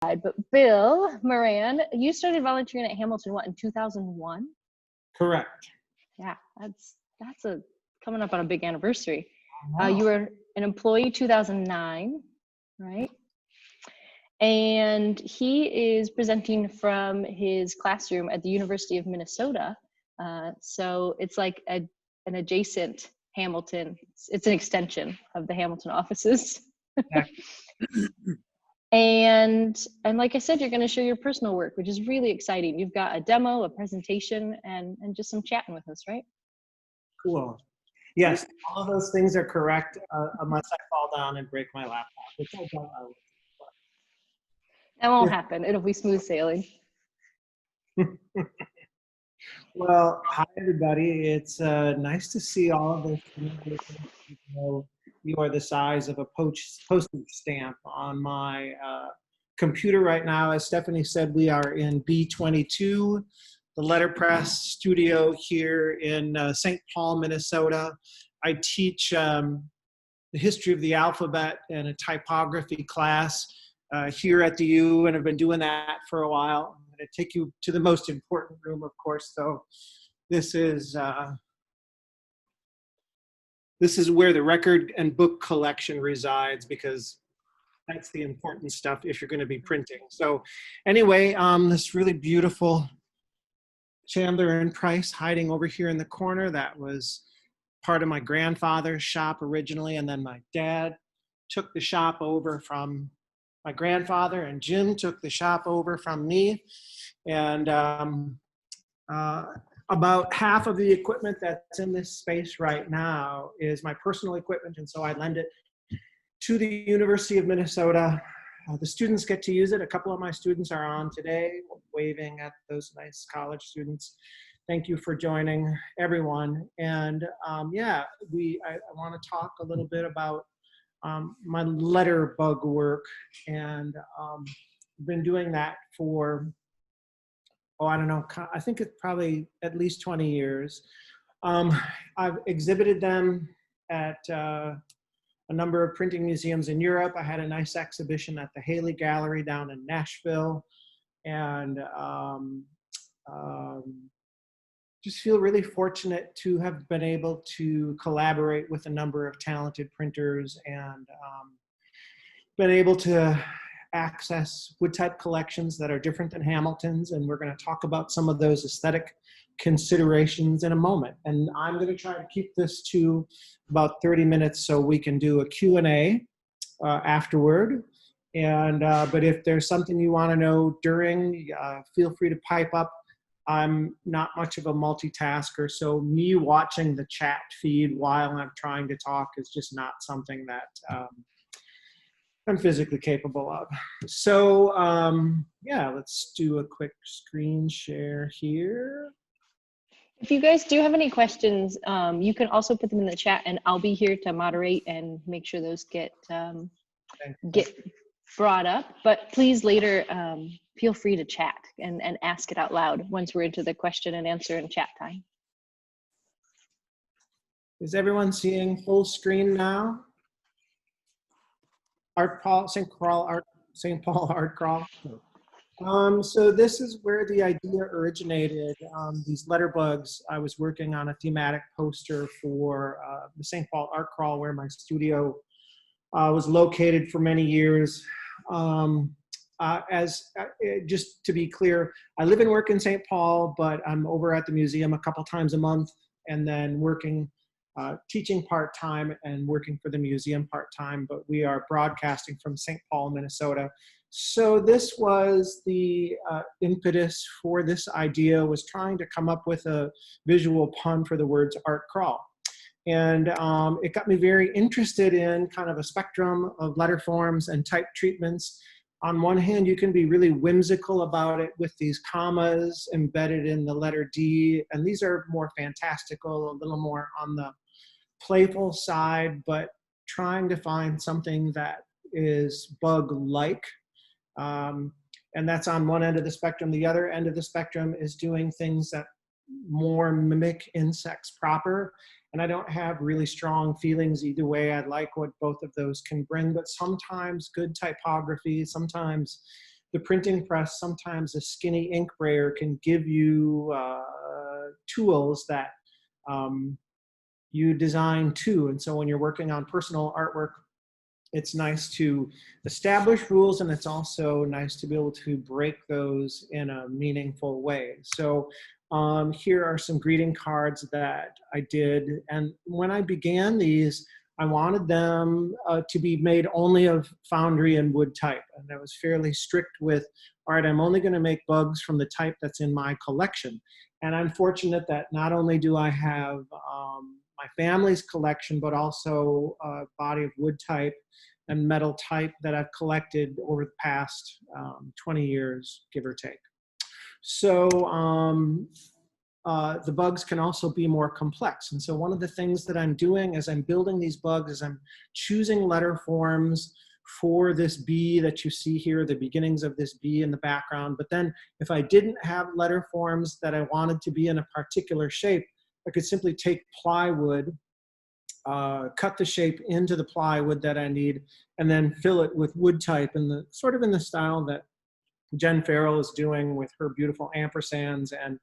But Bill Moran, you started volunteering at Hamilton, what, in 2001? Correct. Yeah, that's a coming up on a big anniversary. Wow. You were an employee 2009, right? And he is presenting from his classroom at the University of Minnesota. So it's like an adjacent Hamilton. It's an extension of the Hamilton offices. And like I said, you're going to show your personal work, which is really exciting. You've got a demo, a presentation, and just some chatting with us, right? Cool. Yes, all of those things are correct, unless I fall down and break my laptop, which I don't. That won't happen. It'll be smooth sailing. Well, hi everybody. It's nice to see all of this. You are the size of a postage stamp on my computer right now. As Stephanie said, we are in B22, the letterpress studio here in St. Paul, Minnesota. I teach the history of the alphabet in a typography class here at the U, and I've been doing that for a while. I'm going to take you to the most important room, of course. So this is where the record and book collection resides, because that's the important stuff if you're going to be printing. So anyway, this really beautiful Chandler and Price hiding over here in the corner. That was part of my grandfather's shop originally, and then my dad took the shop over from my grandfather, and Jim took the shop over from me. And about half of the equipment that's in this space right now is my personal equipment, and so I lend it to the University of Minnesota. The students get to use it. A couple of my students are on today, waving at those nice college students. Thank you for joining, everyone. And yeah, I want to talk a little bit about my letter bug work, and I've been doing that for, I don't know, I think it's probably at least 20 years. I've exhibited them at a number of printing museums in Europe. I had a nice exhibition at the Haley Gallery down in Nashville, and just feel really fortunate to have been able to collaborate with a number of talented printers, and been able to access wood type collections that are different than Hamilton's, and we're going to talk about some of those aesthetic considerations in a moment. And I'm going to try to keep this to about 30 minutes so we can do a Q&A afterward. And but if there's something you want to know during, feel free to pipe up. I'm not much of a multitasker, so me watching the chat feed while I'm trying to talk is just not something that I'm physically capable of. So yeah, let's do a quick screen share here. If you guys do have any questions, you can also put them in the chat, and I'll be here to moderate and make sure those get brought up. But please later feel free to chat and ask it out loud once we're into the question and answer and chat time. Is everyone seeing full screen now? St. Paul Art Crawl. So this is where the idea originated. These letter bugs, I was working on a thematic poster for the St. Paul Art Crawl, where my studio was located for many years. Just to be clear, I live and work in St. Paul, but I'm over at the museum a couple times a month, and then working, teaching part-time and working for the museum part-time, but we are broadcasting from St. Paul, Minnesota. So this was the impetus for this idea, was trying to come up with a visual pun for the words art crawl. And it got me very interested in kind of a spectrum of letter forms and type treatments. On one hand, you can be really whimsical about it with these commas embedded in the letter D, and these are more fantastical, a little more on the playful side, but trying to find something that is bug-like. And that's on one end of the spectrum. The other end of the spectrum is doing things that more mimic insects proper. And I don't have really strong feelings either way. I like what both of those can bring, but sometimes good typography, sometimes the printing press, sometimes a skinny ink brayer can give you tools that you design too. And so when you're working on personal artwork, it's nice to establish rules, and it's also nice to be able to break those in a meaningful way. So here are some greeting cards that I did. And when I began these, I wanted them to be made only of foundry and wood type. And I was fairly strict with, all right, I'm only going to make bugs from the type that's in my collection. And I'm fortunate that not only do I have my family's collection, but also a body of wood type and metal type that I've collected over the past 20 years, give or take. So the bugs can also be more complex. And so one of the things that I'm doing as I'm building these bugs is I'm choosing letter forms for this bee that you see here, the beginnings of this bee in the background. But then if I didn't have letter forms that I wanted to be in a particular shape, I could simply take plywood, cut the shape into the plywood that I need, and then fill it with wood type in the sort of in the style that Jen Farrell is doing with her beautiful ampersands. And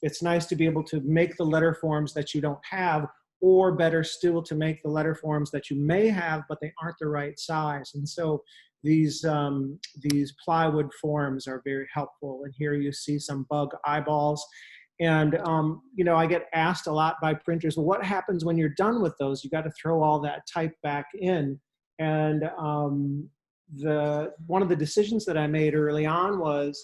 it's nice to be able to make the letter forms that you don't have, or better still, to make the letter forms that you may have, but they aren't the right size. And so these plywood forms are very helpful. And here you see some bug eyeballs. And, you know, I get asked a lot by printers, well, what happens when you're done with those? You got to throw all that type back in. And one of the decisions that I made early on was,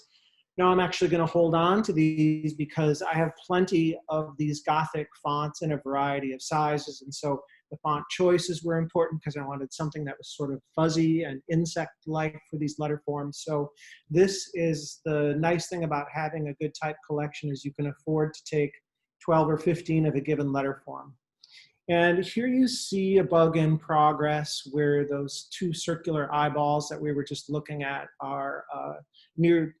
no, I'm actually going to hold on to these because I have plenty of these Gothic fonts in a variety of sizes. And so the font choices were important because I wanted something that was sort of fuzzy and insect-like for these letter forms. So this is the nice thing about having a good type collection, is you can afford to take 12 or 15 of a given letter form. And here you see a bug in progress where those two circular eyeballs that we were just looking at are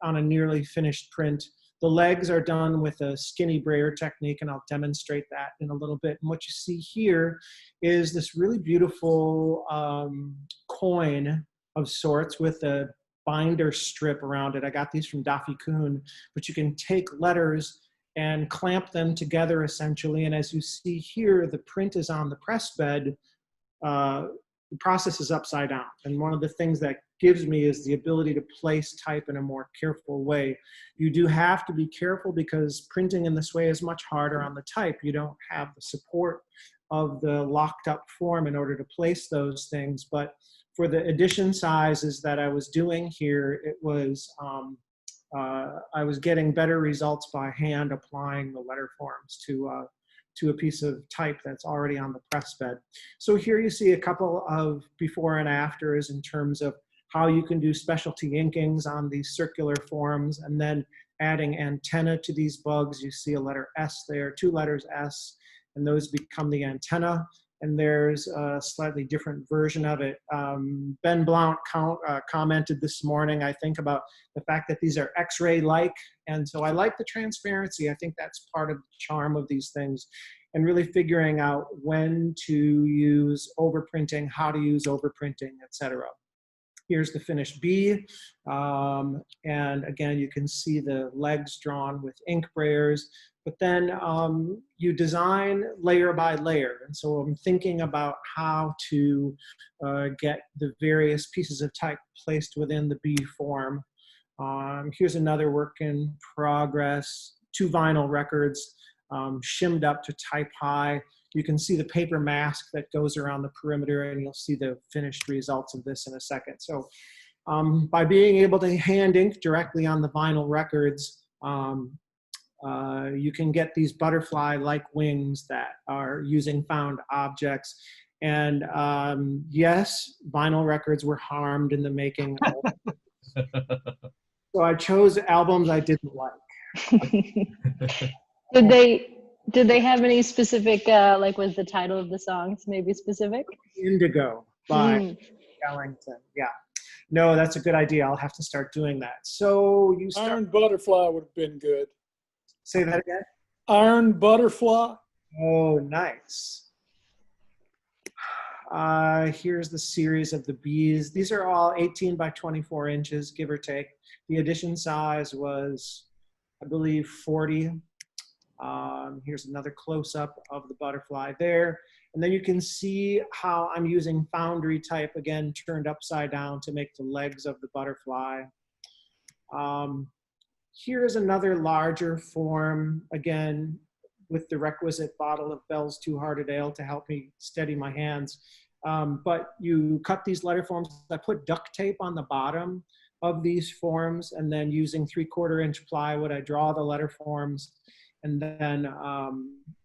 on a nearly finished print. The legs are done with a skinny brayer technique, and I'll demonstrate that in a little bit. And what you see here is this really beautiful coin of sorts with a binder strip around it. I got these from Daffy Kuhn, but you can take letters and clamp them together essentially. And as you see here, the print is on the press bed. The process is upside down. And one of the things that gives me is the ability to place type in a more careful way. You do have to be careful because printing in this way is much harder on the type. You don't have the support of the locked up form in order to place those things. But for the edition sizes that I was doing here, it was, I was getting better results by hand applying the letter forms to a piece of type that's already on the press bed. So here you see a couple of before and afters in terms of how you can do specialty inkings on these circular forms, and then adding antenna to these bugs. You see a letter S there, two letters S, and those become the antenna. And there's a slightly different version of it. Ben Blount commented this morning, I think, about the fact that these are X-ray-like. And so I like the transparency. I think that's part of the charm of these things, and really figuring out when to use overprinting, how to use overprinting, etc. Here's the finished bee. And again, you can see the legs drawn with ink brayers. But then you design layer by layer. And so I'm thinking about how to get the various pieces of type placed within the bee form. Here's another work in progress, 2 vinyl records shimmed up to type high. You can see the paper mask that goes around the perimeter, and you'll see the finished results of this in a second. So by being able to hand ink directly on the vinyl records, you can get these butterfly-like wings that are using found objects. And yes, vinyl records were harmed in the making. So I chose albums I didn't like. Did they have any specific, like, was the title of the songs maybe specific? Indigo by Ellington, yeah. No, that's a good idea. I'll have to start doing that. So you start. Iron Butterfly would have been good. Say that again? Iron Butterfly. Oh, nice. Here's the series of the bees. These are all 18 by 24 inches, give or take. The edition size was, I believe, 40. Here's another close-up of the butterfly there. And then you can see how I'm using foundry type, again, turned upside down to make the legs of the butterfly. Here's another larger form, again, with the requisite bottle of Bell's Two-Hearted Ale to help me steady my hands. But you cut these letter forms. I put duct tape on the bottom of these forms, and then using 3/4 inch plywood, I draw the letter forms and then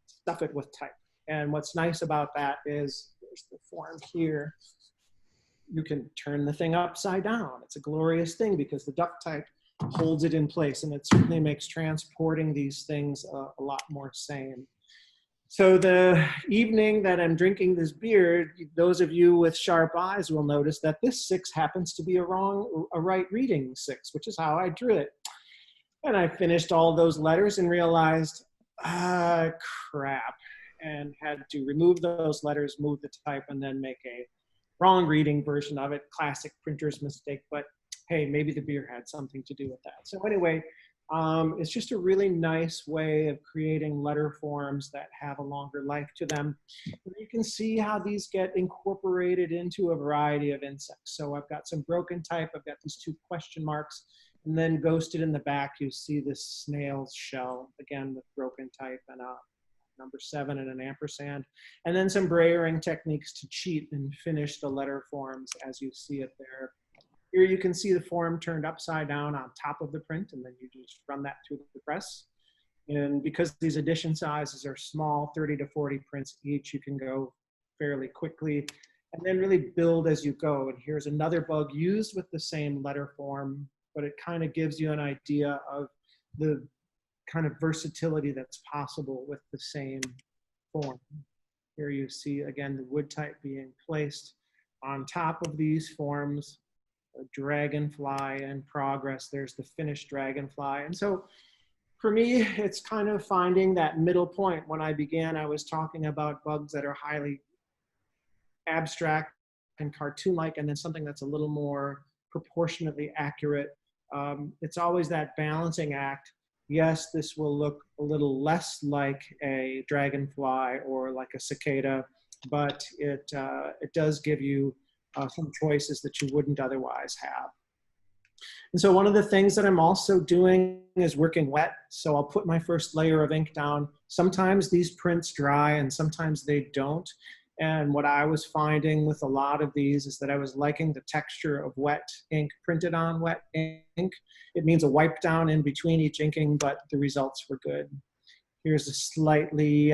stuff it with type. And what's nice about that is, there's the form here. You can turn the thing upside down. It's a glorious thing because the duct tape holds it in place, and it certainly makes transporting these things a lot more sane. So the evening that I'm drinking this beer, those of you with sharp eyes will notice that this 6 happens to be a right reading 6, which is how I drew it. And I finished all those letters and realized, crap, and had to remove those letters, move the type, and then make a wrong reading version of it. Classic printer's mistake, but hey, maybe the beer had something to do with that. So anyway, it's just a really nice way of creating letter forms that have a longer life to them. And you can see how these get incorporated into a variety of insects. So I've got some broken type, I've got these 2 question marks, and then ghosted in the back, you see this snail's shell, again with broken type and a number 7 and an ampersand, and then some brayering techniques to cheat and finish the letter forms as you see it there. Here you can see the form turned upside down on top of the print, and then you just run that through the press. And because these edition sizes are small, 30 to 40 prints each, you can go fairly quickly and then really build as you go. And here's another bug used with the same letter form, but it kind of gives you an idea of the kind of versatility that's possible with the same form. Here you see, again, the wood type being placed on top of these forms. A dragonfly in progress. There's the finished dragonfly. And so for me, it's kind of finding that middle point. When I began, I was talking about bugs that are highly abstract and cartoon-like, and then something that's a little more proportionately accurate. It's always that balancing act. Yes, this will look a little less like a dragonfly or like a cicada, but it does give you some choices that you wouldn't otherwise have. And so one of the things that I'm also doing is working wet. So I'll put my first layer of ink down. Sometimes these prints dry and sometimes they don't. And what I was finding with a lot of these is that I was liking the texture of wet ink printed on wet ink. It means a wipe down in between each inking, but the results were good. Here's a slightly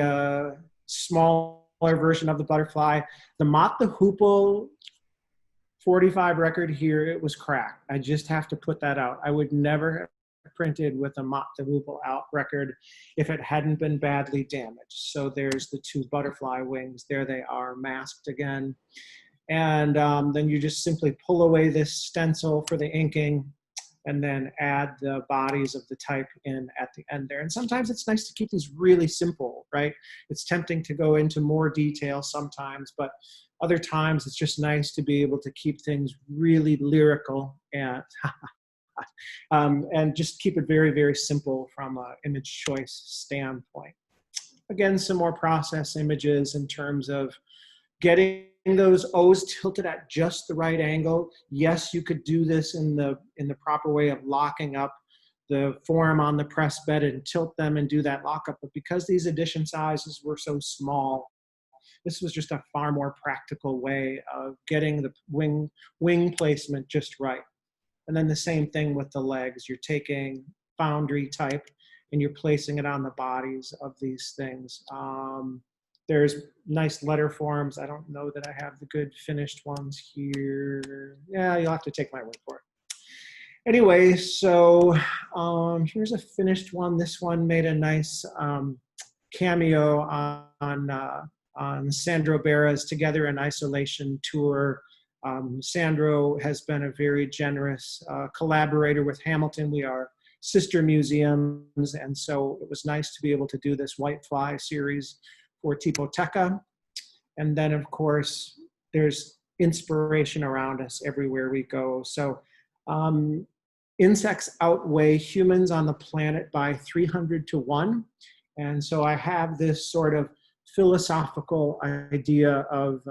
smaller version of the butterfly. The Mott the Hoople 45 record here, it was cracked. I just have to put that out. I would never have printed with a Mott the Hoople out record if it hadn't been badly damaged. So there's the 2 butterfly wings. There they are, masked again. And then you just simply pull away this stencil for the inking and then add the bodies of the type in at the end there. And sometimes it's nice to keep these really simple, right? It's tempting to go into more detail sometimes, but other times it's just nice to be able to keep things really lyrical and just keep it very, very simple from an image choice standpoint. Again, some more process images in terms of getting those O's tilted at just the right angle. Yes, you could do this in the proper way of locking up the form on the press bed and tilt them and do that lockup. But because these edition sizes were so small, this was just a far more practical way of getting the wing placement just right. And then the same thing with the legs. You're taking foundry type and you're placing it on the bodies of these things. There's nice letter forms. I don't know that I have the good finished ones here. Yeah, you'll have to take my word for it. Anyway, so here's a finished one. This one made a nice cameo on Sandro Berra's Together in Isolation tour. Sandro has been a very generous collaborator with Hamilton. We are sister museums, and so it was nice to be able to do this White Fly series for Tipoteca. And then, of course, there's inspiration around us everywhere we go. So insects outweigh humans on the planet by 300 to 1. And so I have this sort of philosophical idea of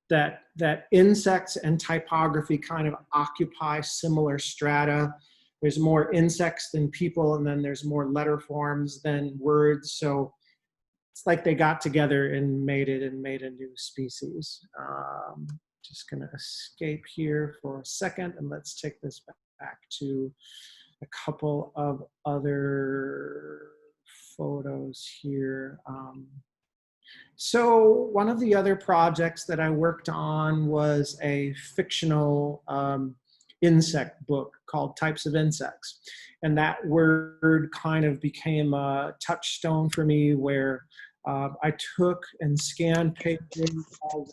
that insects and typography kind of occupy similar strata. There's more insects than people, and then there's more letter forms than words. So it's like they got together and made a new species. Just gonna escape here for a second, and let's take this back to a couple of other photos here. So one of the other projects that I worked on was a fictional insect book called Types of Insects. And that word kind of became a touchstone for me, where I took and scanned pages of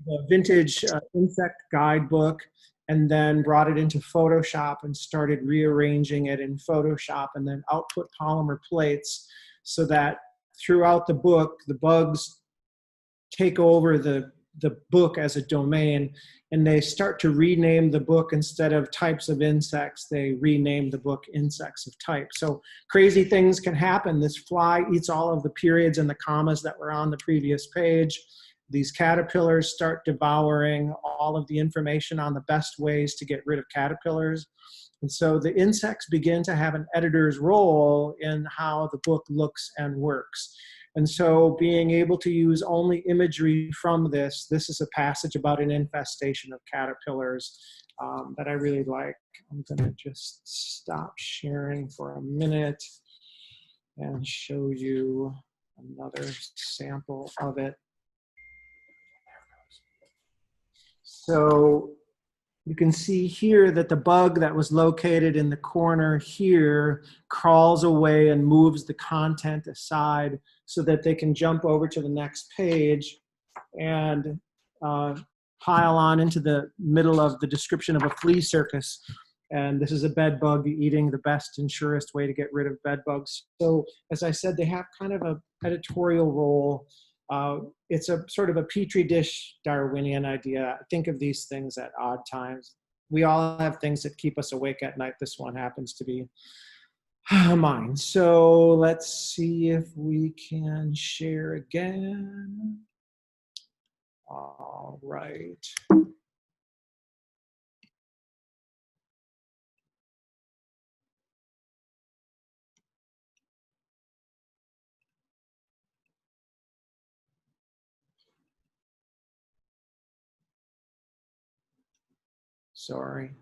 the vintage insect guidebook, and then brought it into Photoshop and started rearranging it in Photoshop, and then output polymer plates so that throughout the book, the bugs take over the book as a domain, and they start to rename the book. Instead of Types of Insects, they rename the book Insects of Type. So crazy things can happen. This fly eats all of the periods and the commas that were on the previous page. These caterpillars start devouring all of the information on the best ways to get rid of caterpillars. And so the insects begin to have an editor's role in how the book looks and works. And so being able to use only imagery from this is a passage about an infestation of caterpillars that I really like. I'm gonna just stop sharing for a minute and show you another sample of it. So you can see here that the bug that was located in the corner here crawls away and moves the content aside so that they can jump over to the next page and pile on into the middle of the description of a flea circus. And this is a bed bug eating the best and surest way to get rid of bed bugs. So as I said, they have kind of an editorial role. It's a sort of a petri dish Darwinian idea. Think of these things at odd times. We all have things that keep us awake at night. This one happens to be mine. So let's see if we can share again. All right. Sorry.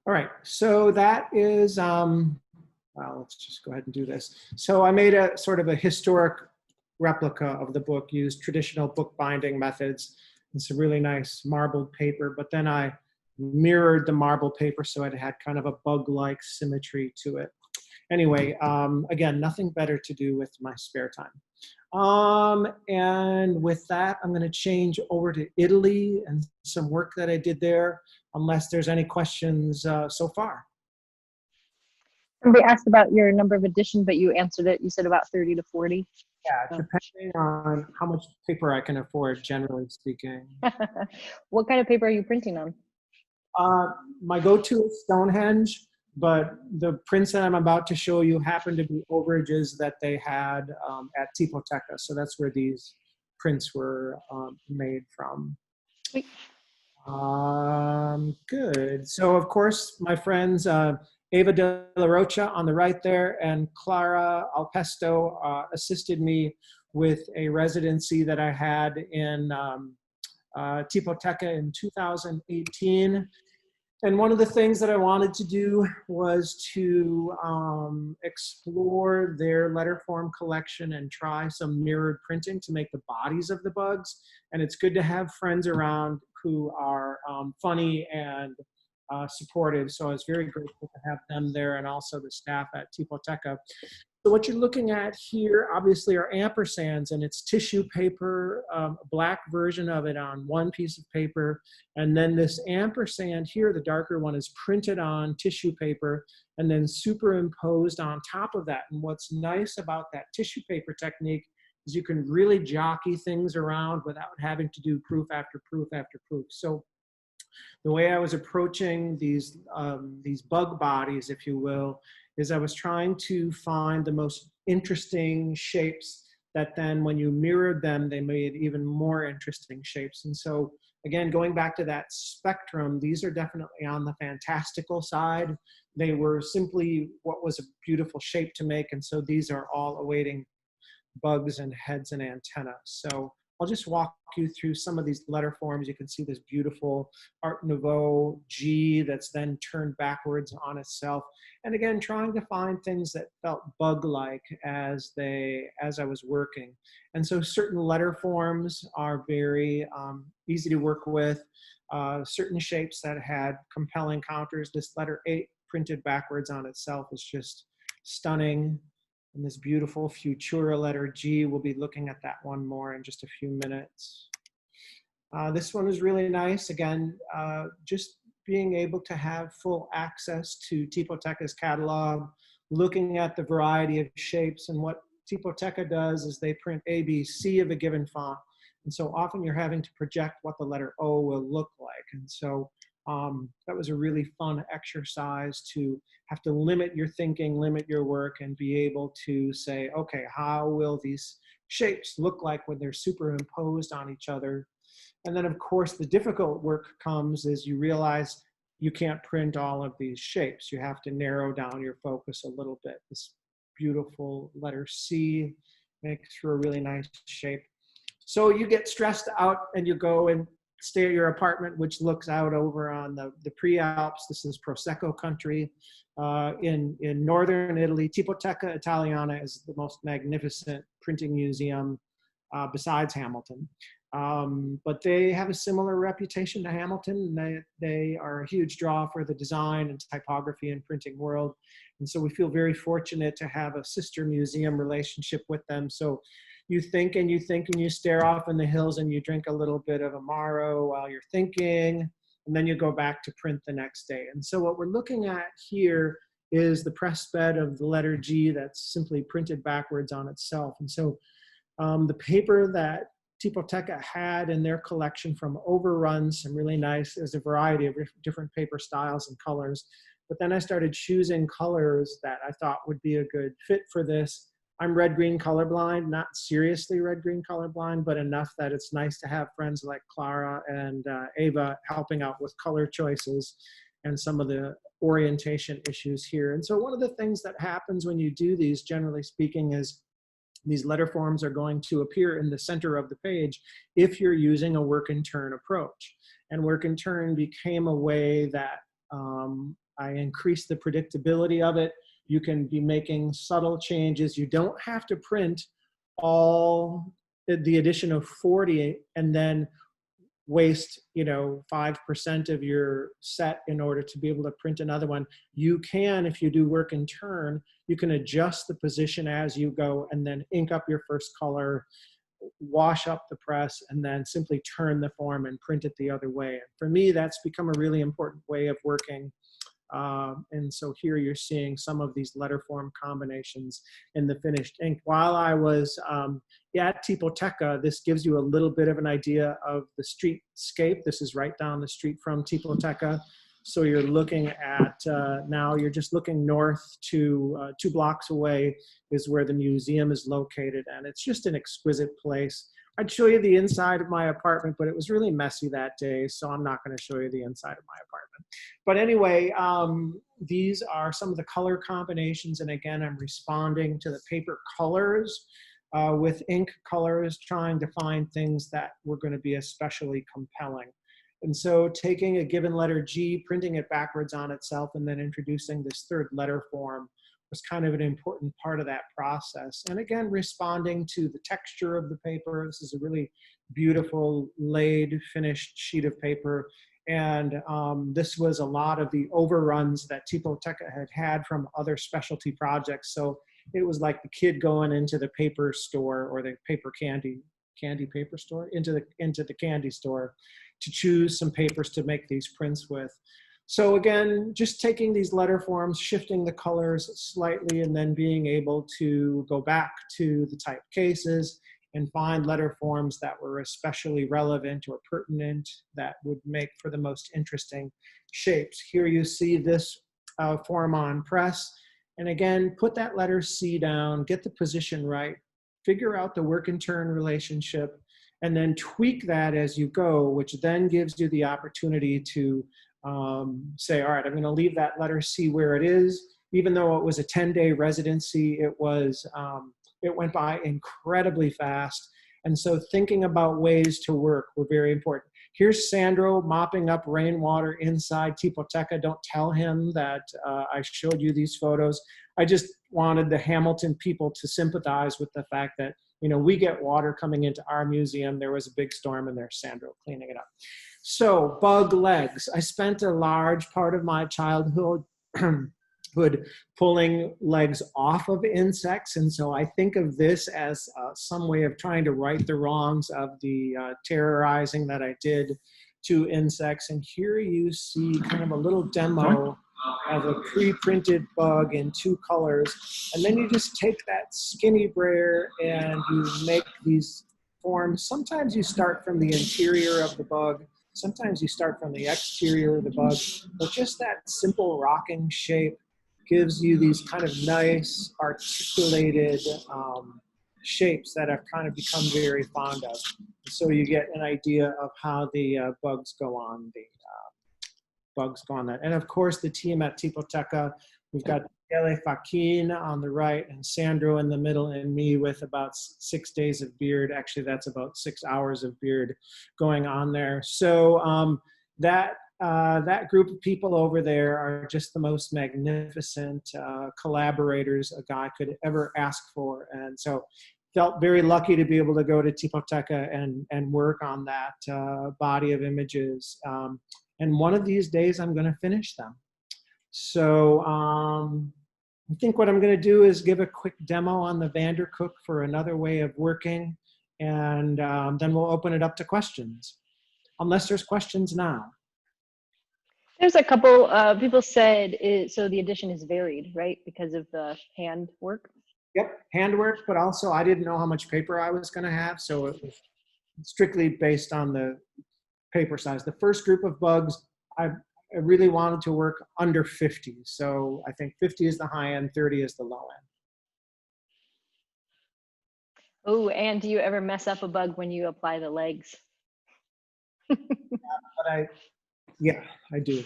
All right, so that is, well, let's just go ahead and do this. So I made a sort of a historic replica of the book, used traditional bookbinding methods and some really nice marbled paper, but then I mirrored the marble paper so it had kind of a bug-like symmetry to it. Anyway, again, nothing better to do with my spare time. And with that, I'm going to change over to Italy and some work that I did there, unless there's any questions so far. Somebody asked about your number of editions, but you answered it. You said about 30 to 40. Yeah, depending on how much paper I can afford, generally speaking. What kind of paper are you printing on? My go-to is Stonehenge, but the prints that I'm about to show you happen to be overages that they had at Tipoteca. So that's where these prints were made from. Sweet. Good. So of course, my friends, Eva de la Rocha on the right there and Clara Alpesto assisted me with a residency that I had in Tipoteca in 2018. And one of the things that I wanted to do was to explore their letter form collection and try some mirrored printing to make the bodies of the bugs. And it's good to have friends around who are funny and supportive. So I was very grateful to have them there and also the staff at Tipoteca. So what you're looking at here, obviously, are ampersands, and it's tissue paper, a black version of it on one piece of paper. And then this ampersand here, the darker one, is printed on tissue paper and then superimposed on top of that. And what's nice about that tissue paper technique is you can really jockey things around without having to do proof after proof after proof. So the way I was approaching these bug bodies, if you will, is I was trying to find the most interesting shapes that then when you mirrored them, they made even more interesting shapes. And so again, going back to that spectrum, these are definitely on the fantastical side. They were simply what was a beautiful shape to make. And so these are all awaiting bugs and heads and antenna. So I'll just walk you through some of these letter forms. You can see this beautiful Art Nouveau G that's then turned backwards on itself. And again, trying to find things that felt bug-like as I was working. And so certain letter forms are very easy to work with. Certain shapes that had compelling counters. This letter 8 printed backwards on itself is just stunning. And this beautiful Futura letter G, we'll be looking at that one more in just a few minutes. This one is really nice. Again, just being able to have full access to Tipoteca's catalog, looking at the variety of shapes. And what Tipoteca does is they print A, B, C of a given font. And so often you're having to project what the letter O will look like. And so that was a really fun exercise to have to limit your thinking, limit your work, and be able to say, okay, how will these shapes look like when they're superimposed on each other? And then, of course, the difficult work comes as you realize you can't print all of these shapes. You have to narrow down your focus a little bit. This beautiful letter C makes for a really nice shape. So you get stressed out and you go and stay at your apartment, which looks out over on the Prealps. This is Prosecco country in northern Italy. Tipoteca Italiana is the most magnificent printing museum besides Hamilton. But they have a similar reputation to Hamilton. They are a huge draw for the design and typography and printing world. And so we feel very fortunate to have a sister museum relationship with them. So you think and you think and you stare off in the hills and you drink a little bit of Amaro while you're thinking, and then you go back to print the next day. And so what we're looking at here is the press bed of the letter G that's simply printed backwards on itself. And so the paper that Tipoteca had in their collection from Overruns, some really nice, there's a variety of different paper styles and colors. But then I started choosing colors that I thought would be a good fit for this. I'm red-green colorblind, not seriously red-green colorblind, but enough that it's nice to have friends like Clara and Ava helping out with color choices and some of the orientation issues here. And so one of the things that happens when you do these, generally speaking, is these letter forms are going to appear in the center of the page if you're using a work and turn approach. And work and turn became a way that I increased the predictability of it. You can be making subtle changes. You don't have to print all the addition of 40 and then waste 5% of your set in order to be able to print another one. You can, if you do work and turn, you can adjust the position as you go and then ink up your first color, wash up the press, and then simply turn the form and print it the other way. And for me, that's become a really important way of working. And so here you're seeing some of these letter form combinations in the finished ink. While I was at Tipoteca, this gives you a little bit of an idea of the streetscape. This is right down the street from Tipoteca. So you're looking at, now you're just looking north to 2 blocks away is where the museum is located. And it's just an exquisite place. I'd show you the inside of my apartment, but it was really messy that day, so I'm not going to show you the inside of my apartment. But anyway, these are some of the color combinations, and again, I'm responding to the paper colors with ink colors, trying to find things that were going to be especially compelling. And so taking a given letter G, printing it backwards on itself, and then introducing this third letter form was kind of an important part of that process. And again, responding to the texture of the paper. This is a really beautiful laid finished sheet of paper. And this was a lot of the overruns that Tipoteca had from other specialty projects. So it was like the kid going into the paper store or the paper candy paper store, into the candy store to choose some papers to make these prints with. So again, just taking these letter forms, shifting the colors slightly, and then being able to go back to the type cases and find letter forms that were especially relevant or pertinent that would make for the most interesting shapes. Here you see this form on press. And again, put that letter C down, get the position right, figure out the work and turn relationship, and then tweak that as you go, which then gives you the opportunity to say, all right, I'm going to leave that letter C where it is. Even though it was a 10-day residency, it went by incredibly fast. And so thinking about ways to work were very important. Here's Sandro mopping up rainwater inside Tipoteca. Don't tell him that I showed you these photos. I just wanted the Hamilton people to sympathize with the fact that, you know, we get water coming into our museum. There was a big storm and there's Sandro cleaning it up. So bug legs. I spent a large part of my childhood pulling legs off of insects. And so I think of this as some way of trying to right the wrongs of the terrorizing that I did to insects. And here you see kind of a little demo of a pre-printed bug in 2 colors. And then you just take that skinny brayer and you make these forms. Sometimes you start from the interior of the bug. Sometimes you start from the exterior of the bug. But just that simple rocking shape gives you these kind of nice articulated shapes that I've kind of become very fond of. So you get an idea of how the bugs go on that. And of course, the team at Tipoteca, we've got Ele Faquin on the right and Sandro in the middle and me with about 6 days of beard. Actually, that's about 6 hours of beard going on there. So that group of people over there are just the most magnificent collaborators a guy could ever ask for. And so felt very lucky to be able to go to Tipoteca and work on that body of images. And one of these days I'm going to finish them. So I think what I'm going to do is give a quick demo on the Vandercook for another way of working. And then we'll open it up to questions, unless there's questions now. There's a couple people said, so the edition is varied, right? Because of the hand work? Yep, handwork, but also I didn't know how much paper I was going to have. So it was strictly based on the paper size. The first group of bugs, I really wanted to work under 50. So I think 50 is the high end, 30 is the low end. Oh, and do you ever mess up a bug when you apply the legs? Yeah, I do.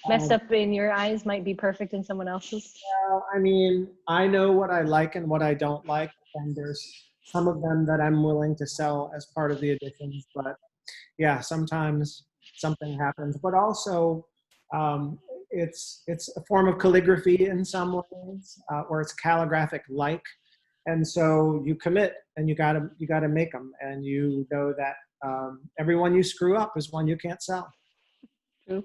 Messed up in your eyes might be perfect in someone else's. Well, I mean, I know what I like and what I don't like, and there's some of them that I'm willing to sell as part of the editions, but yeah, sometimes something happens. But also, it's a form of calligraphy in some ways, or it's calligraphic-like, and so you commit and you gotta make them, and you know that every one you screw up is one you can't sell. True.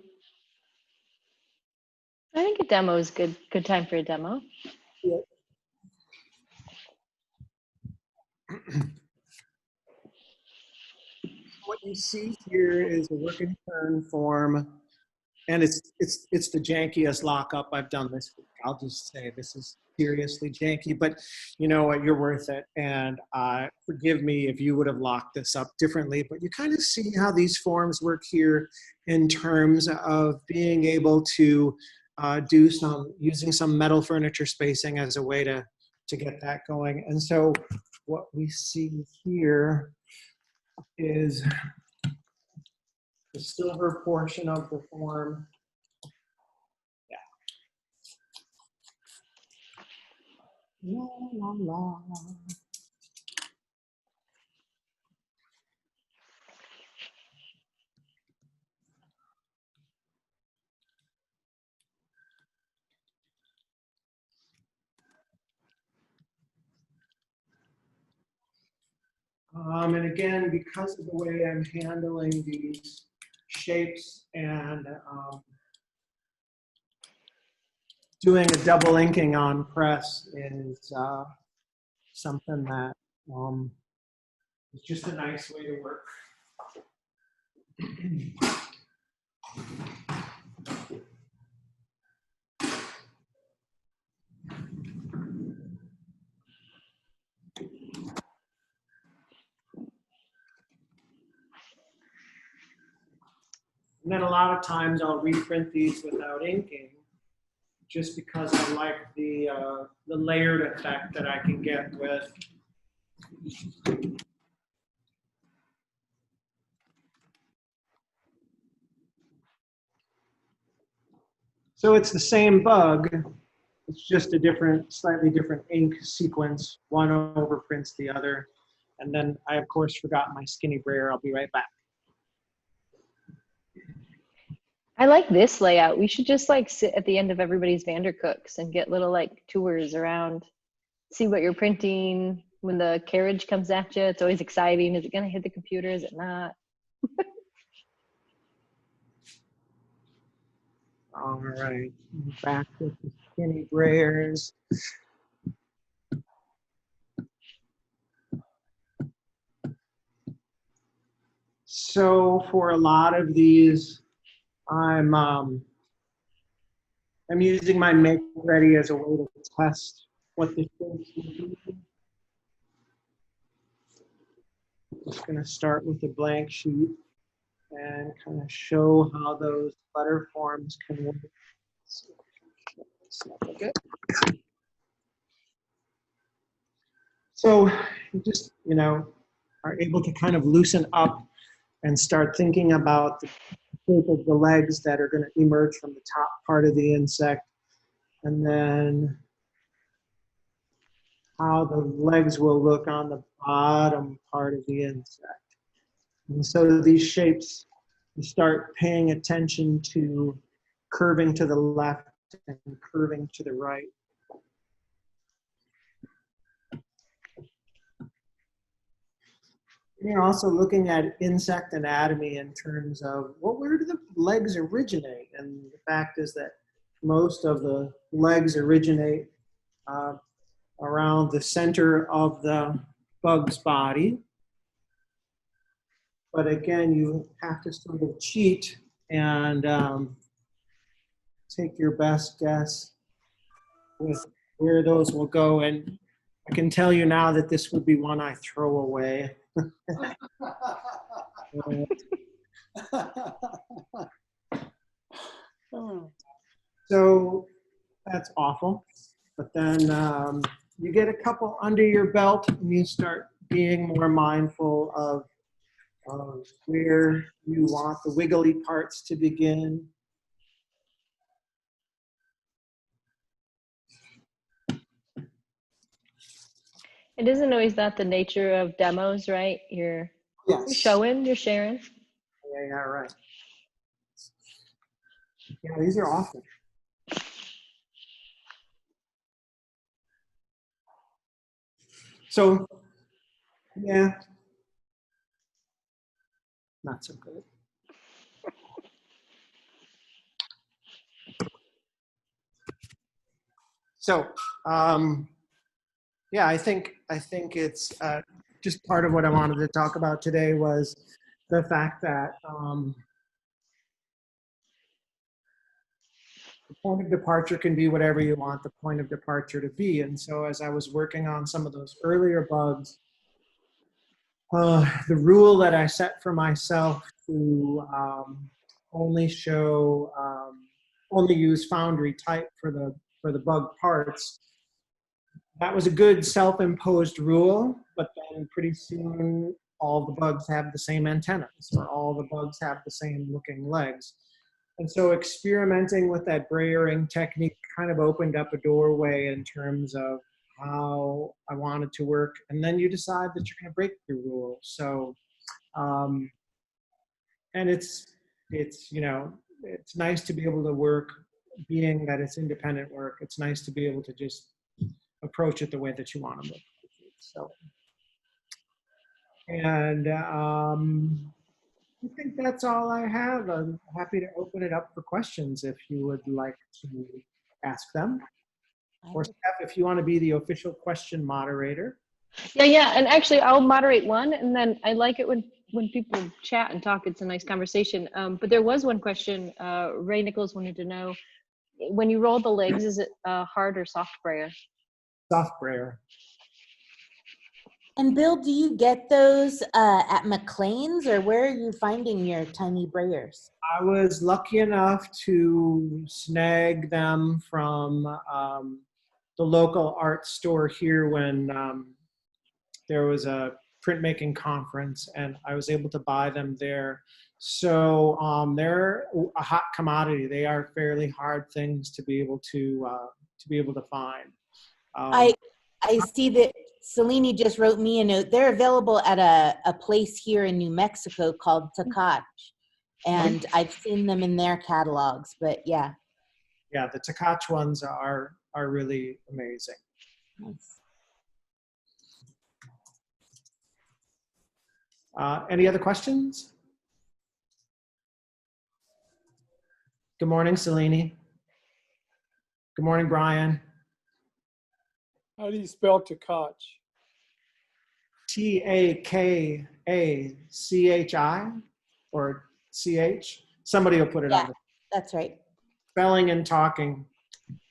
I think a demo is good time for a demo. Yeah. What you see here is a work and turn form, and it's the jankiest lockup I've done this week. I'll just say this is seriously janky, but you know what, you're worth it. And forgive me if you would have locked this up differently, but you kind of see how these forms work here in terms of being able to using some metal furniture spacing as a way to get that going. And so what we see here is the silver portion of the form. Yeah. La, la, la. And again, because of the way I'm handling these shapes and doing a double inking on press is something that is just a nice way to work. And then a lot of times I'll reprint these without inking, just because I like the layered effect that I can get with. So it's the same bug, it's just a different, slightly different ink sequence. One overprints the other. And then I, of course, forgot my skinny brayer. I'll be right back. I like this layout. We should just like sit at the end of everybody's Vandercooks and get little like tours around, see what you're printing. When the carriage comes at you, it's always exciting. Is it going to hit the computer? Is it not? All right, back with the skinny brayers. So for a lot of these, I'm using my make ready as a way to test what the shapes will be. Just going to start with a blank sheet and kind of show how those letter forms can work. So you just, are able to kind of loosen up and start thinking about the shape of the legs that are going to emerge from the top part of the insect, and then how the legs will look on the bottom part of the insect. And so these shapes, you start paying attention to curving to the left and curving to the right. You're also looking at insect anatomy in terms of, well, where do the legs originate? And the fact is that most of the legs originate around the center of the bug's body. But again, you have to sort of cheat and take your best guess with where those will go. And I can tell you now that this would be one I throw away. So that's awful. But then you get a couple under your belt and you start being more mindful of where you want the wiggly parts to begin. It isn't always that the nature of demos, right? You're showing, you're sharing. Yeah, right. Yeah, these are awesome. So, yeah, not so good. So, yeah, I think it's just part of what I wanted to talk about today was the fact that the point of departure can be whatever you want the point of departure to be. And so as I was working on some of those earlier bugs, the rule that I set for myself to only show, only use foundry type for the bug parts, that was a good self-imposed rule, but then pretty soon all the bugs have the same antennas, or all the bugs have the same looking legs. And so experimenting with that brayering technique kind of opened up a doorway in terms of how I wanted to work. And then you decide that you're going to break the rule. So, and it's nice to be able to work, being that it's independent work. It's nice to be able to just approach it the way that you want to approach it. So, and I think that's all I have. I'm happy to open it up for questions if you would like to ask them. Or Steph, if you want to be the official question moderator. Yeah. And actually, I'll moderate one, and then I like it when people chat and talk. It's a nice conversation. But there was one question. Ray Nichols wanted to know, when you roll the legs, is it hard or soft brayer? Soft brayer. And Bill, do you get those at McLean's, or where are you finding your tiny brayers? I was lucky enough to snag them from the local art store here when there was a printmaking conference, and I was able to buy them there. So they're a hot commodity. They are fairly hard things to be able to find. I see that Selene just wrote me a note. They're available at a place here in New Mexico called Tacach, and I've seen them in their catalogs. But yeah, the Tacach ones are really amazing. nice. Any other questions? Good morning, Selene. Good morning, Brian. How do you spell Tacach? Takachi or CH? Somebody will put it Yeah, on. that's right. Spelling and talking.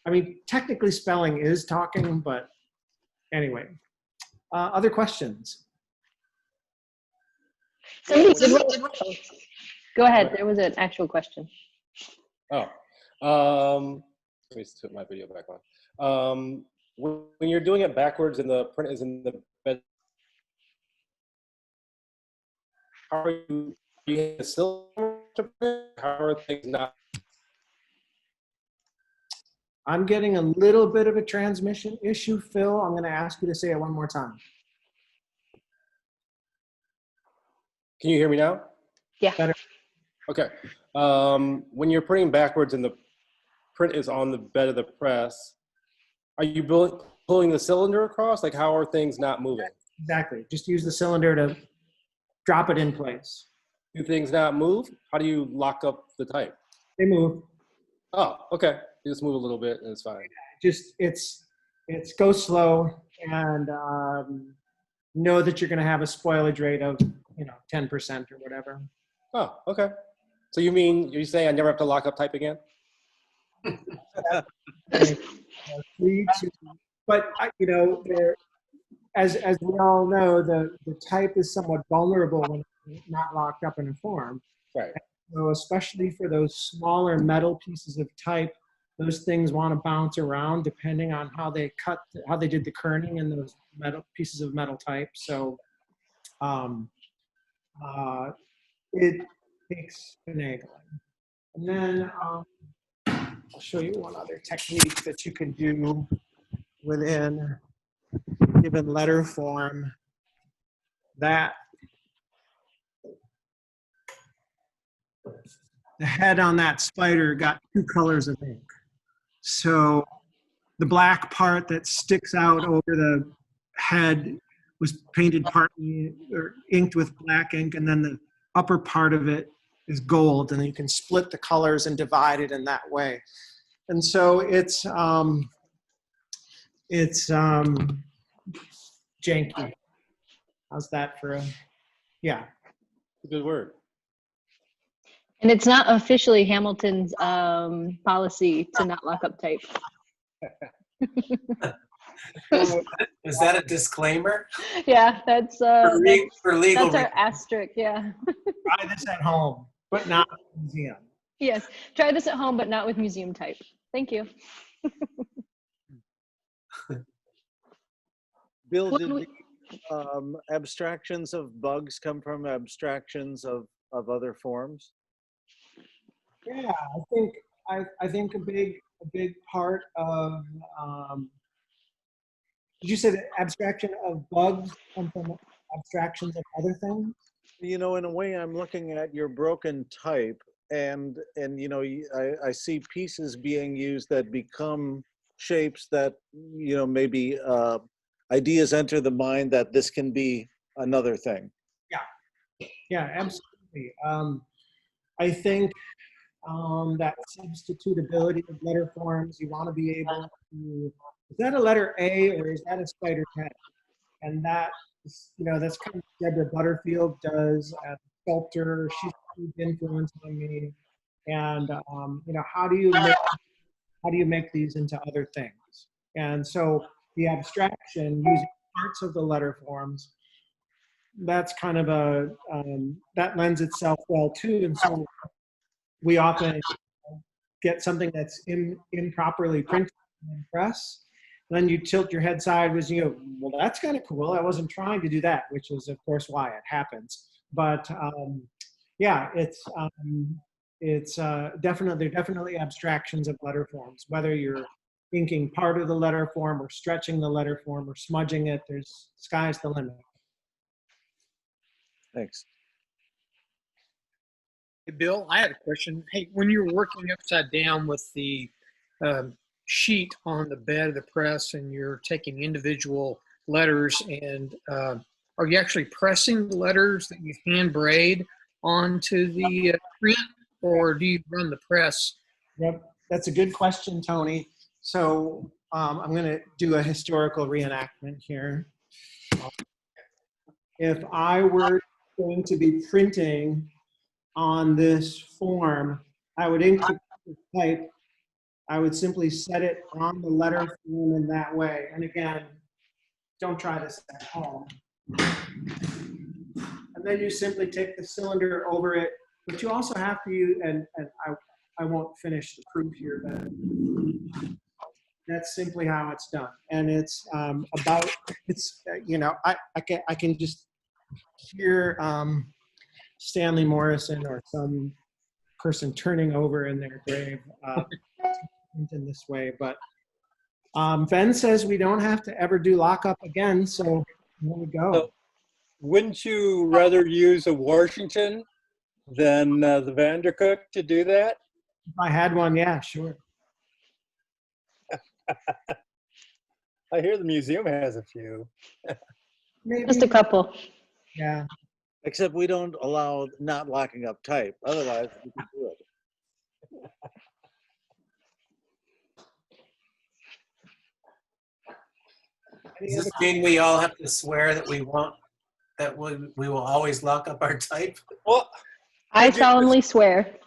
I mean, technically spelling is talking, but anyway. Other questions? Go ahead. There was an actual question. Let me put my video back on. When you're doing it backwards and the print is in the bed, how are you still to print? How are things not? I'm getting a little bit of a transmission issue, Phil. I'm going to ask you to say it one more time. Can you hear me now? Yeah. Better. Okay. When you're printing backwards and the print is on the bed of the press, are you pulling the cylinder across? Like, how are things not moving? Exactly. Just use the cylinder to drop it in place. Do things not move? How do you lock up the type? They move. Oh, okay. You just move a little bit and it's fine. Just it's go slow, and know that you're going to have a spoilage rate of 10% or whatever. Oh, okay. So you're saying I never have to lock up type again? But as we all know, the type is somewhat vulnerable when it's not locked up in a form. Right. So especially for those smaller metal pieces of type, those things want to bounce around depending on how they did the kerning in those metal pieces of metal type. So it takes finagling. And then I'll show you one other technique that you can do within given letter form. That the head on that spider got two colors of ink. So the black part that sticks out over the head was painted partly or inked with black ink, and then the upper part of it is gold, and you can split the colors and divide it in that way. And so it's janky. How's that for a, yeah. It's a good word. And it's not officially Hamilton's policy to not lock up type. Is that a disclaimer? Yeah, that's For legal that's our asterisk. Yeah. Try this at home, but not in the museum. Yes. Try this at home, but not with museum type. Thank you. Bill, When did we- the abstractions of bugs come from abstractions of other forms? Yeah, I think a big part of did you say the abstraction of bugs come from abstractions of other things? In a way, I'm looking at your broken type, and I see pieces being used that become shapes that maybe ideas enter the mind that this can be another thing. Yeah, absolutely. I think that substitutability of letter forms. You want to be able to, is that a letter A or is that a spider cat? And that, that's kind of what Deborah Butterfield does as a sculptor. She's a huge influence on me. And, how do you make these into other things? And so the abstraction using parts of the letter forms, that's kind of that lends itself well too. And so we often get something that's improperly printed in press. And then you tilt your head sideways, and you go, well, that's kind of cool. I wasn't trying to do that, which is, of course, why it happens. But yeah, it's definitely abstractions of letter forms. Whether you're inking part of the letter form or stretching the letter form or smudging it, sky's the limit. Thanks. Hey, Bill, I had a question. Hey, when you're working upside down with the sheet on the bed of the press and you're taking individual letters and are you actually pressing the letters that you hand braid onto the print, or do you run the press? Yep, that's a good question, Tony. So I'm going to do a historical reenactment here. If I were going to be printing on this form, I would ink the type. I would simply set it on the letter form in that way. And again, don't try this at home. And then you simply take the cylinder over it, but you also have to use, and I won't finish the proof here, but that's simply how it's done. And it's I can just hear Stanley Morrison or some person turning over in their grave in this way. But Ben says we don't have to ever do lockup again, so here we go. So, wouldn't you rather use a Washington than the Vandercook to do that? If I had one, yeah, sure. I hear the museum has a few. Maybe, Just a couple. yeah. Except we don't allow not locking up type. Otherwise, we can do it. Does this mean we all have to swear that we won't, that we will always lock up our type? Well, I solemnly swear.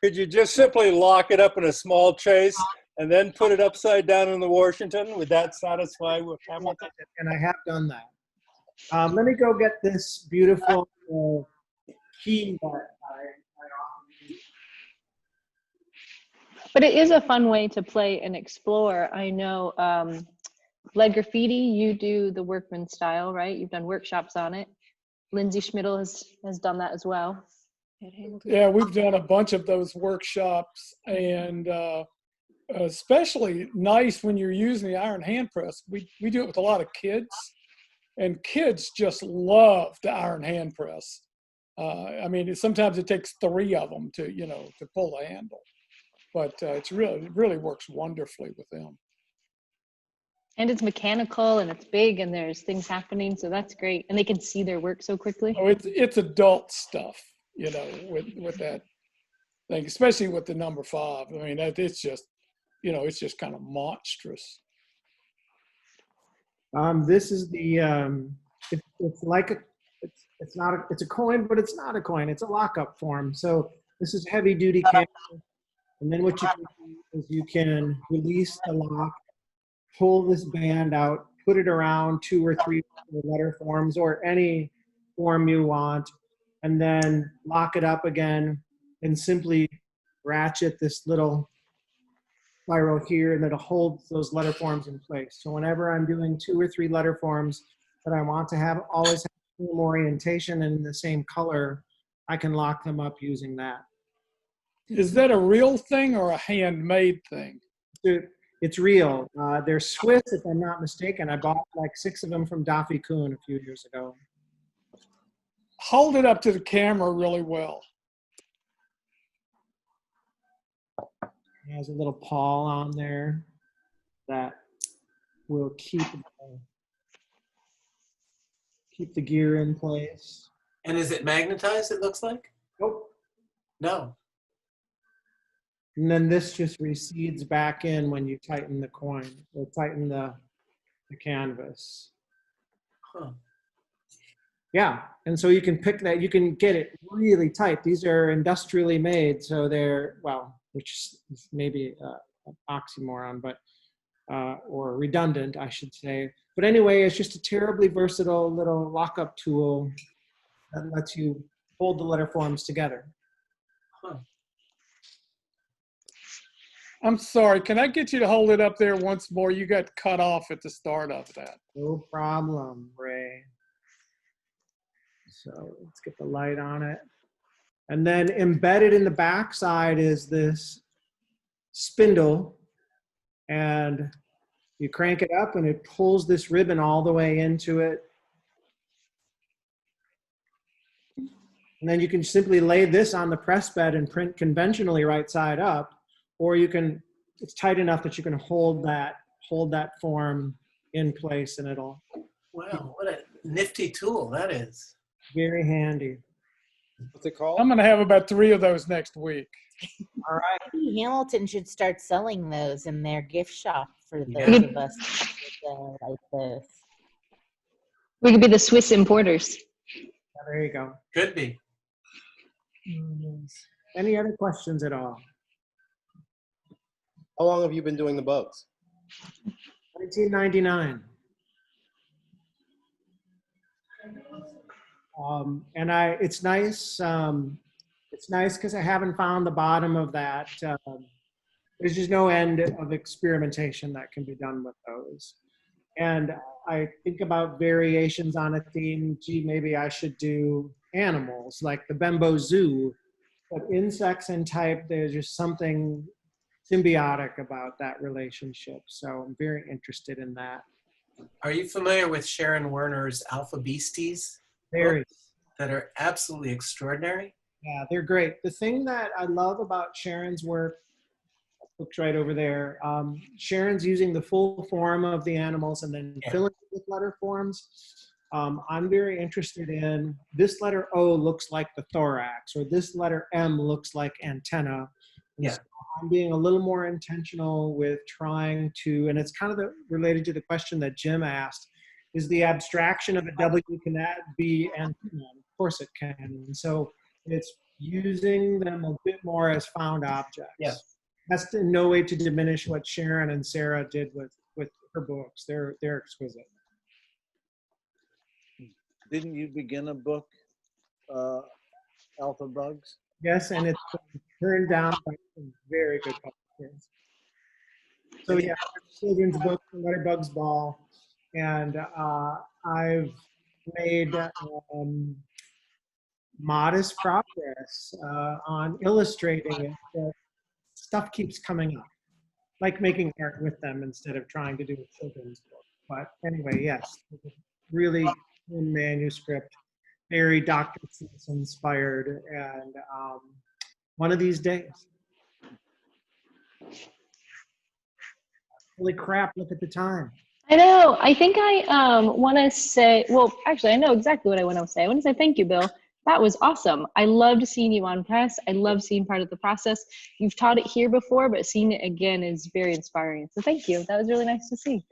could you just simply lock it up in a small chase and then put it upside down in the Washington? Would that satisfy with Hamilton? And I have done that. Let me go get this beautiful key that I often use. But it is a fun way to play and explore. I know Lead Graffiti, you do the workman style, right? You've done workshops on it. Lindsay Schmidl has done that as well. Yeah, we've done a bunch of those workshops, and especially nice when you're using the iron hand press. We do it with a lot of kids, and kids just love the iron hand press. I mean, sometimes it takes 3 of them to pull the handle, but it really works wonderfully with them. And it's mechanical and it's big and there's things happening, so that's great. And they can see their work so quickly. Oh, it's adult stuff, with that thing, especially with the number 5. I mean, it's just kind of monstrous. This is the it's like it's a coin, but it's not a coin. It's a lockup form. So this is heavy duty camera. And then what you can do is you can release the lock, pull this band out, put it around 2 or 3 letter forms or any form you want, and then lock it up again and simply ratchet this little spiral here, and it'll hold those letter forms in place. So whenever I'm doing 2 or 3 letter forms that I want to have always have the same orientation and the same color, I can lock them up using that. Is that a real thing or a handmade thing? It's real. They're Swiss, if I'm not mistaken. I bought like 6 of them from Daffy Kuhn a few years ago. Hold it up to the camera really well. It has a little pawl on there that will keep the gear in place. And is it magnetized, it looks like? Nope. No. And then this just recedes back in when you tighten the coin or tighten the canvas. Huh. Yeah, and so you can pick that, you can get it really tight. These are industrially made, so they're, well, which is maybe an oxymoron, but, or redundant, I should say. But anyway, it's just a terribly versatile little lockup tool that lets you hold the letter forms together. Huh. I'm sorry, can I get you to hold it up there once more? You got cut off at the start of that. No problem, Ray. So let's get the light on it. And then embedded in the backside is this spindle, and you crank it up and it pulls this ribbon all the way into it. And then you can simply lay this on the press bed and print conventionally right side up, or you can, it's tight enough that you can hold that form in place and it'll. Wow, what a nifty tool that is. Very handy. What's it called? I'm going to have about 3 of those next week. All right. Hamilton should start selling those in their gift shop for those Yeah. of us like this. We could be the Swiss importers. Yeah, there you go. Could be. Any other questions at all? How long have you been doing the bugs? 1999. And it's nice. It's nice because I haven't found the bottom of that. There's just no end of experimentation that can be done with those. And I think about variations on a theme. Gee, maybe I should do animals like the Bembo Zoo. But insects and type, there's just something symbiotic about that relationship. So I'm very interested in that. Are you familiar with Sharon Werner's Alpha Beasties? Very. Books that are absolutely extraordinary. Yeah, they're great. The thing that I love about Sharon's work, looks right over there, Sharon's using the full form of the animals and then filling it with letter forms. I'm very interested in this letter O looks like the thorax, or this letter M looks like antenna. And Yeah. so I'm being a little more intentional with trying to, and it's kind of related to the question that Jim asked, is the abstraction of a W can that be antenna? Of course it can. And so it's using them a bit more as found objects. Yeah. That's in no way to diminish what Sharon and Sarah did with her books. They're exquisite. Didn't you begin a book, Alpha Bugs? Yes, and it's turned down by some very good publishers. So yeah, children's book, Letterbugs Ball, and I've made modest progress on illustrating it. But stuff keeps coming up, like making art with them instead of trying to do a children's book. But anyway, yes, really in manuscript, very Dr. Seuss inspired, and one of these days. Holy crap, look at the time. I know. I think I want to say, well, actually, I know exactly what I want to say. I want to say thank you, Bill. That was awesome. I loved seeing you on press. I love seeing part of the process. You've taught it here before, but seeing it again is very inspiring. So thank you. That was really nice to see.